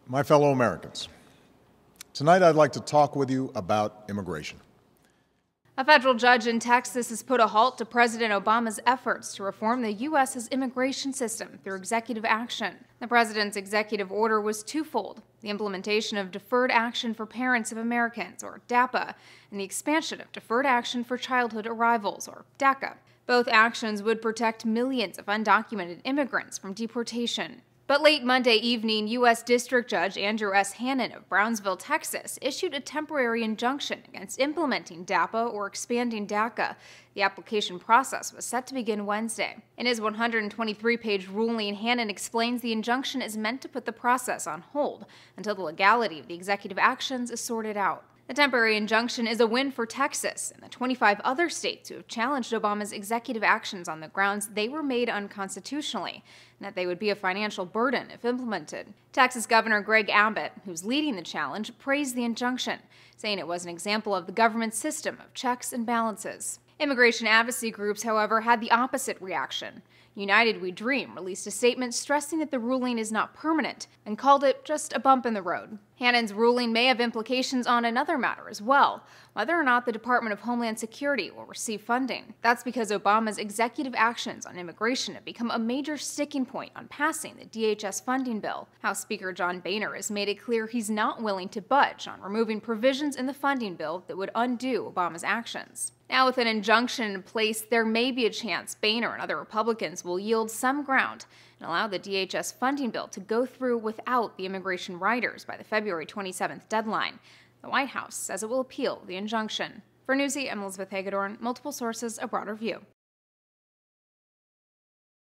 My fellow Americans, tonight I'd like to talk with you about immigration. A federal judge in Texas has put a halt to President Obama's efforts to reform the U.S.'s immigration system through executive action. The president's executive order was twofold: the implementation of Deferred Action for Parents of Americans, or DAPA, and the expansion of Deferred Action for Childhood Arrivals, or DACA. Both actions would protect millions of undocumented immigrants from deportation. But late Monday evening, U.S. District Judge Andrew S. Hannon of Brownsville, Texas, issued a temporary injunction against implementing DAPA or expanding DACA. The application process was set to begin Wednesday. In his 123-page ruling, Hannon explains the injunction is meant to put the process on hold until the legality of the executive actions is sorted out. The temporary injunction is a win for Texas and the 25 other states who have challenged Obama's executive actions on the grounds they were made unconstitutionally and that they would be a financial burden if implemented. Texas Governor Greg Abbott, who's leading the challenge, praised the injunction, saying it was an example of the government's system of checks and balances. Immigration advocacy groups, however, had the opposite reaction. United We Dream released a statement stressing that the ruling is not permanent and called it just a bump in the road. Hannon's ruling may have implications on another matter as well: whether or not the Department of Homeland Security will receive funding. That's because Obama's executive actions on immigration have become a major sticking point on passing the DHS funding bill. House Speaker John Boehner has made it clear he's not willing to budge on removing provisions in the funding bill that would undo Obama's actions. Now, with an injunction in place, there may be a chance Boehner and other Republicans will yield some ground and allow the DHS funding bill to go through without the immigration riders by the February 27th deadline. The White House says it will appeal the injunction. For Newsy, I'm Elizabeth Hagedorn. Multiple sources, a broader view.